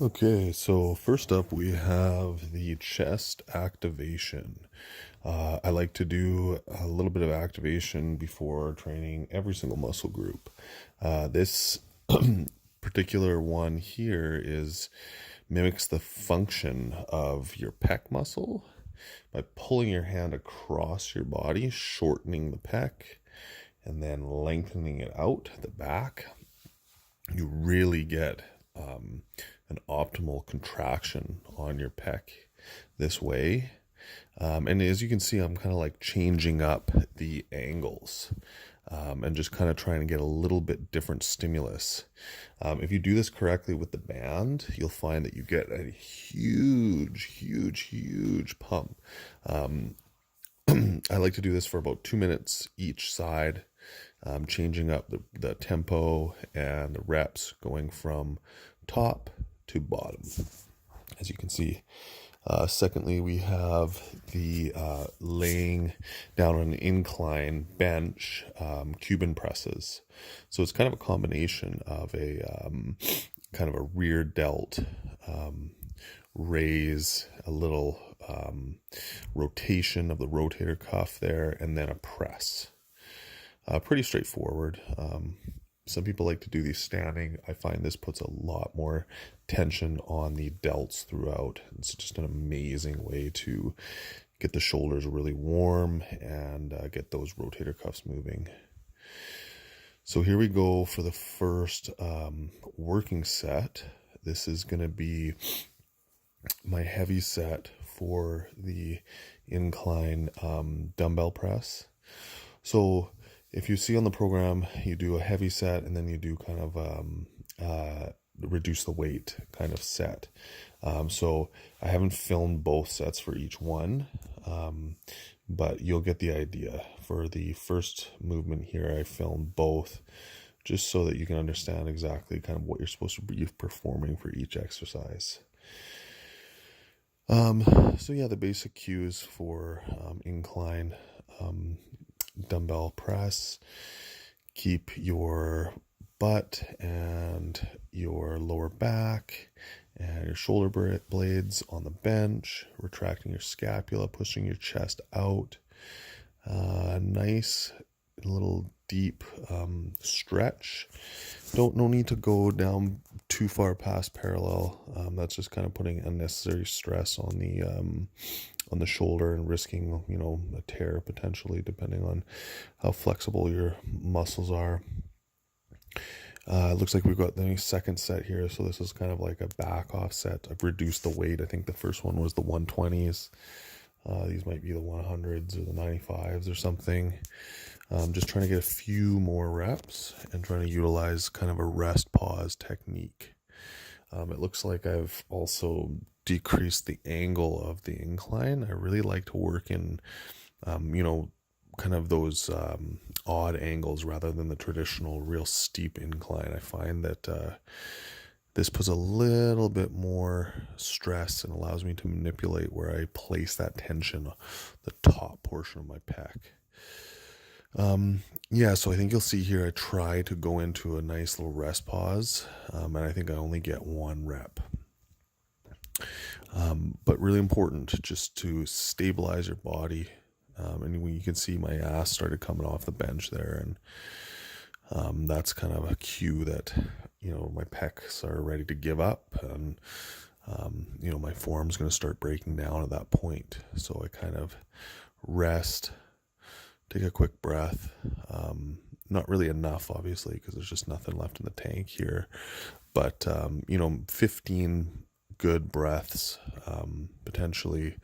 Okay, so first up we have the chest activation. I like to do a little bit of activation before training every single muscle group. This particular one here is mimics the function of your pec muscle by pulling your hand across your body, shortening the pec, and then lengthening it out the back. You really get an optimal contraction on your pec this way. And as you can see, I'm kind of like changing up the angles and just kind of trying to get a little bit different stimulus. If you do this correctly with the band, you'll find that you get a huge pump. I like to do this for about 2 minutes each side, changing up the tempo and the reps, going from top to bottom, as you can see. Secondly, we have the laying down on an incline bench, Cuban presses. So it's kind of a combination of a kind of a rear delt raise, a little rotation of the rotator cuff there, and then a press. Pretty straightforward. Some people like to do these standing. I find this puts a lot more tension on the delts throughout. It's just an amazing way to get the shoulders really warm and get those rotator cuffs moving. So here we go for the first working set. This is going to be my heavy set for the incline dumbbell press. So if you see on the program, you do a heavy set and then you do kind of reduce the weight kind of set. So I haven't filmed both sets for each one, but you'll get the idea. For the first movement here, I filmed both just so that you can understand exactly kind of what you're supposed to be performing for each exercise. So yeah, the basic cues for incline dumbbell press: keep your butt and your lower back and your shoulder blades on the bench, retracting your scapula, pushing your chest out. Nice little deep stretch. No need to go down too far past parallel. That's just kind of putting unnecessary stress on the shoulder and risking, a tear potentially, depending on how flexible your muscles are. It looks like we've got the second set here, so this is kind of like a back off set. I've reduced the weight. I think the first one was the 120s. These might be the 100s or the 95s or something. Just trying to get a few more reps and trying to utilize kind of a rest pause technique. It looks like I've also decreased the angle of the incline. I really like to work in, kind of those odd angles rather than the traditional real steep incline. I find that this puts a little bit more stress and allows me to manipulate where I place that tension, the top portion of my pec. So I think you'll see here I try to go into a nice little rest pause, and I think I only get one rep. But really important just to stabilize your body. And you can see my ass started coming off the bench there, and that's kind of a cue that my pecs are ready to give up, and my forearm's going to start breaking down at that point. So I kind of rest, take a quick breath. Not really enough, obviously, because there's just nothing left in the tank here, but 15 good breaths potentially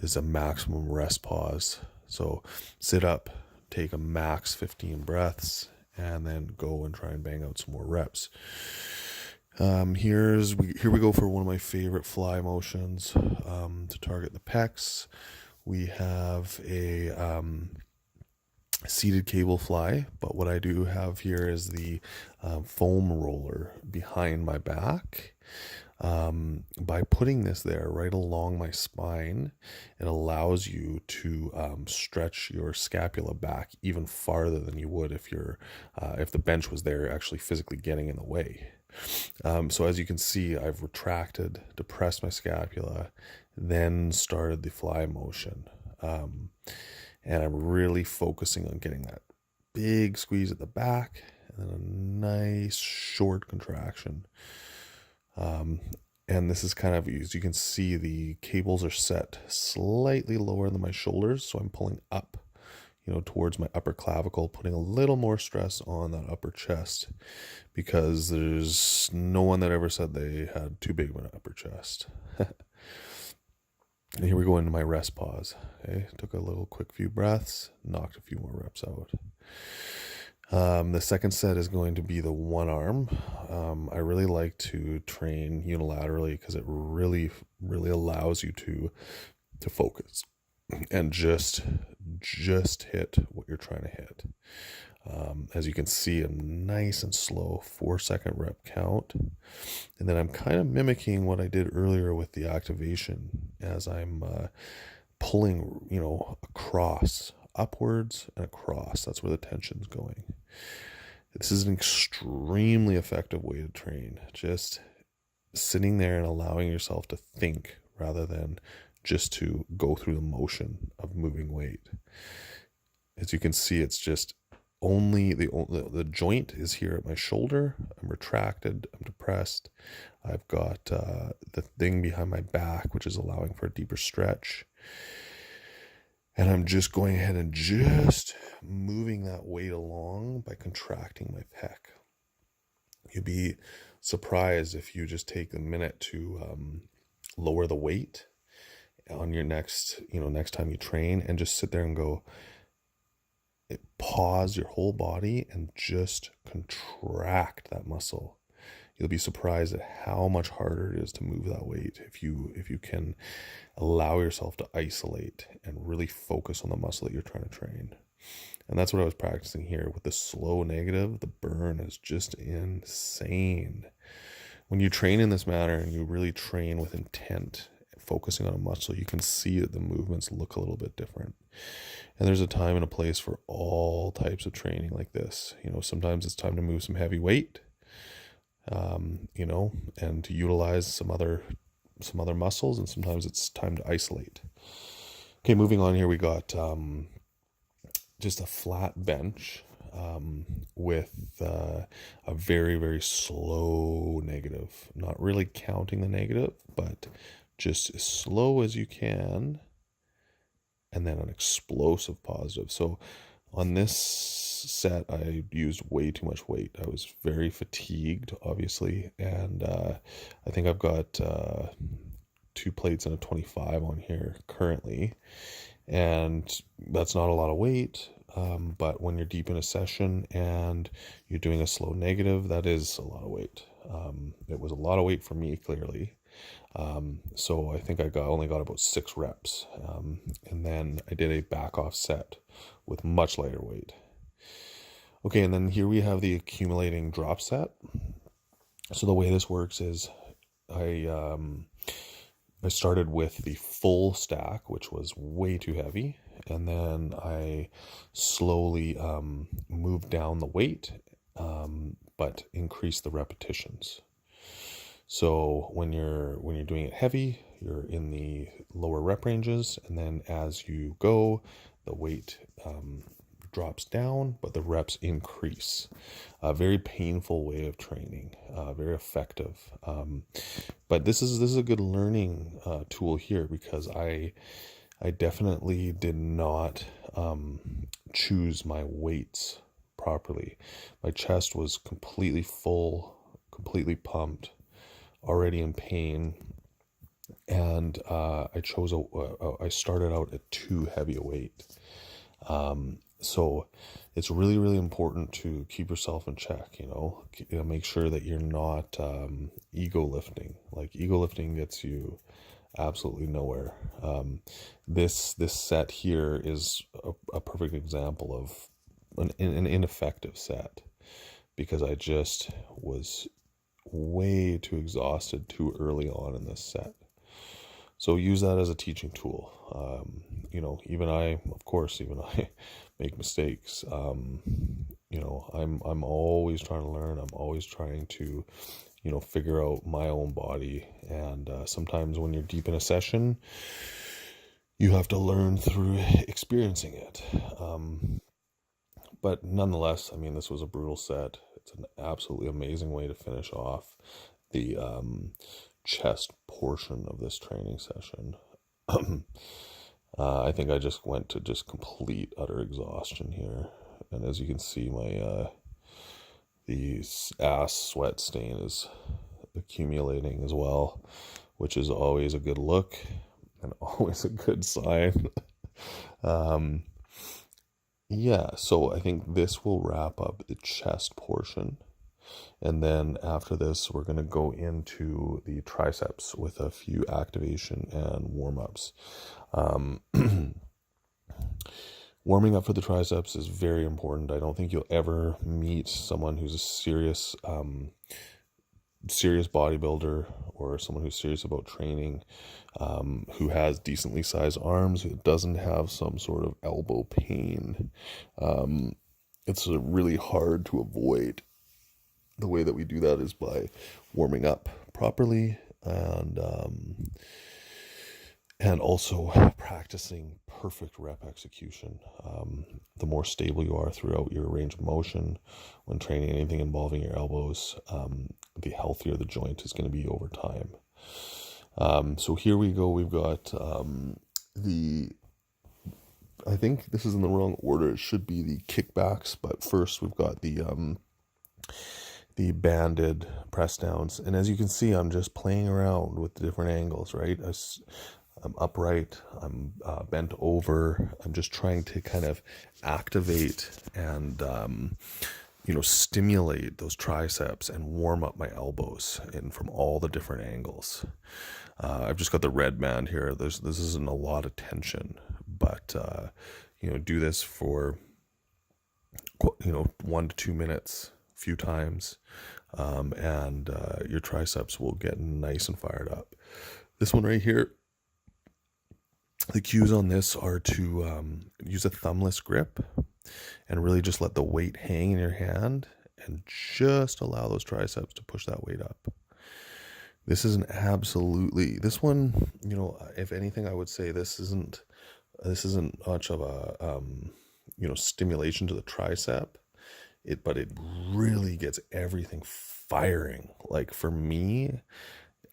is a maximum rest pause. So sit up, take a max 15 breaths, and then go and try and bang out some more reps. Here we go for one of my favorite fly motions to target the pecs. We have a seated cable fly, but what I do have here is the foam roller behind my back. By putting this there right along my spine, it allows you to stretch your scapula back even farther than you would if the bench was there actually physically getting in the way. So as you can see, I've retracted, depressed my scapula, then started the fly motion. And I'm really focusing on getting that big squeeze at the back and then a nice short contraction. And this is kind of, as you can see, the cables are set slightly lower than my shoulders. So I'm pulling up, towards my upper clavicle, putting a little more stress on that upper chest, because there's no one that ever said they had too big of an upper chest. And here we go into my rest pause. Okay, took a little quick few breaths, knocked a few more reps out. The second set is going to be the one arm. I really like to train unilaterally because it really, really allows you to focus and just hit what you're trying to hit. As you can see, a nice and slow 4-second rep count. And then I'm kind of mimicking what I did earlier with the activation as I'm pulling, across, upwards and across. That's where the tension's going. This is an extremely effective way to train. Just sitting there and allowing yourself to think rather than just to go through the motion of moving weight. As you can see, it's just only the joint is here at my shoulder. I'm retracted, I'm depressed. I've got the thing behind my back, which is allowing for a deeper stretch. And I'm just going ahead and just moving that weight along by contracting my pec. You'd be surprised if you just take a minute to lower the weight on your next time you train, and just sit there and go, pause your whole body and just contract that muscle. You'll be surprised at how much harder it is to move that weight if you can allow yourself to isolate and really focus on the muscle that you're trying to train. And that's what I was practicing here with the slow negative. The burn is just insane. When you train in this manner and you really train with intent, focusing on a muscle, you can see that the movements look a little bit different. And there's a time and a place for all types of training like this. Sometimes it's time to move some heavy weight, and to utilize some other muscles, and sometimes it's time to isolate. Okay, moving on here, we got just a flat bench with a very, very slow negative. Not really counting the negative, but just as slow as you can, and then an explosive positive. So on this set, I used way too much weight. I was very fatigued, obviously, and I think I've got 2 plates and a 25 on here currently, and that's not a lot of weight. But when you're deep in a session and you're doing a slow negative, that is a lot of weight. It was a lot of weight for me, clearly. So I think I only got about 6 reps. And then I did a back off set with much lighter weight. Okay, and then here we have the accumulating drop set. So the way this works is I started with the full stack, which was way too heavy. And then I slowly moved down the weight, but increased the repetitions. So when you're doing it heavy, you're in the lower rep ranges, and then as you go, the weight drops down, but the reps increase. A very painful way of training, very effective. But this is a good learning tool here, because I definitely did not choose my weights properly. My chest was completely full, completely pumped, already in pain, and I started out at too heavy a weight. So it's really, really important to keep yourself in check, make sure that you're not ego lifting. Like, ego lifting gets you absolutely nowhere. This set here is a perfect example of an ineffective set, because I just was way too exhausted too early on in this set. So use that as a teaching tool. Even I make mistakes. I'm always trying to learn. I'm always trying to, figure out my own body. And sometimes when you're deep in a session, you have to learn through experiencing it. But nonetheless, this was a brutal set. It's an absolutely amazing way to finish off the chest portion of this training session. I think I just went to just complete utter exhaustion here, and as you can see, my the ass sweat stain is accumulating as well, which is always a good look and always a good sign. Yeah, so I think this will wrap up the chest portion. And then after this, we're going to go into the triceps with a few activation and warm-ups. Warming up for the triceps is very important. I don't think you'll ever meet someone who's a serious bodybuilder or someone who's serious about training, who has decently sized arms, who doesn't have some sort of elbow pain. It's really hard to avoid. The way that we do that is by warming up properly and also practicing perfect rep execution. The more stable you are throughout your range of motion when training anything involving your elbows, the healthier the joint is going to be over time. So here we go. We've got I think this is in the wrong order. It should be the kickbacks, but first we've got the banded press downs. And as you can see, I'm just playing around with the different angles, right? I'm upright, I'm bent over. I'm just trying to kind of activate and, stimulate those triceps and warm up my elbows and from all the different angles. I've just got the red band here. This isn't a lot of tension, but, do this for, 1 to 2 minutes, a few times, and your triceps will get nice and fired up. This one right here, the cues on this are to use a thumbless grip and really just let the weight hang in your hand and just allow those triceps to push that weight up. This one, if anything, I would say this isn't much of a, stimulation to the tricep, but it really gets everything firing. Like for me,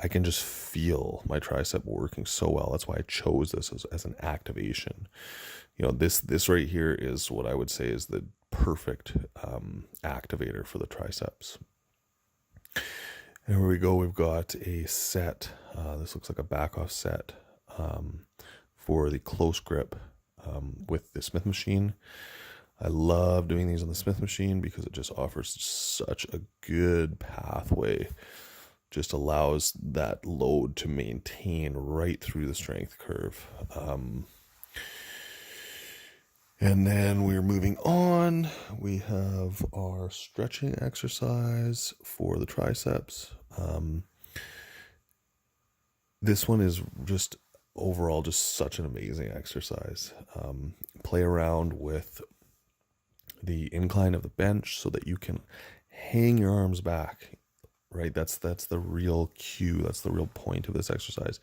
I can just feel my tricep working so well. That's why I chose this as an activation. This right here is what I would say is the perfect activator for the triceps. And here we go. We've got a set. This looks like a back off set for the close grip with the Smith machine. I love doing these on the Smith machine because it just offers such a good pathway. Just allows that load to maintain right through the strength curve. And then we're moving on. We have our stretching exercise for the triceps. This one is just overall just such an amazing exercise. Play around with the incline of the bench so that you can hang your arms back, right? That's the real cue. That's the real point of this exercise.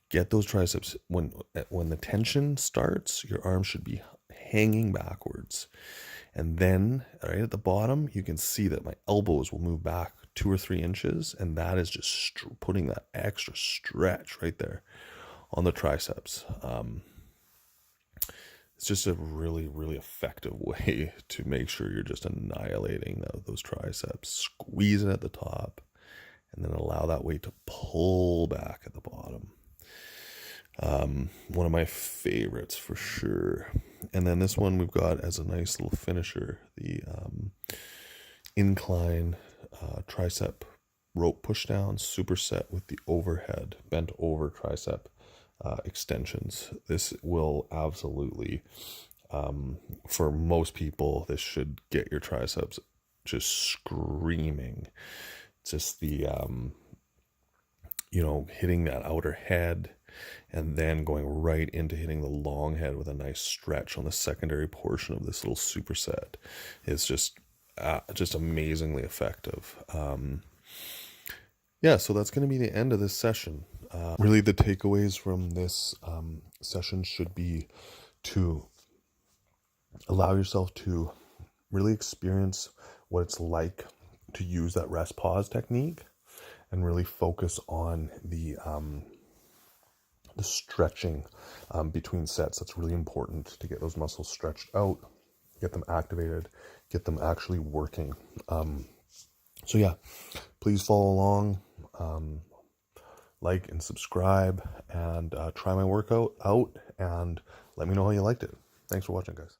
Get those triceps. When the tension starts, your arms should be hanging backwards. And then right at the bottom, you can see that my elbows will move back 2 or 3 inches. And that is just putting that extra stretch right there on the triceps. It's just a really, really effective way to make sure you're just annihilating those triceps. Squeeze it at the top and then allow that weight to pull back at the bottom. One of my favorites for sure. And then this one we've got as a nice little finisher, the incline tricep rope pushdown superset with the overhead bent over tricep extensions. This will absolutely, for most people, this should get your triceps just screaming. Just the, hitting that outer head, and then going right into hitting the long head with a nice stretch on the secondary portion of this little superset is just amazingly effective. Yeah, so that's going to be the end of this session. Really, the takeaways from this session should be to allow yourself to really experience what it's like to use that rest pause technique, and really focus on the stretching between sets. That's really important to get those muscles stretched out, get them activated, get them actually working. So yeah, please follow along, like and subscribe, and try my workout out, and let me know how you liked it. Thanks for watching, guys.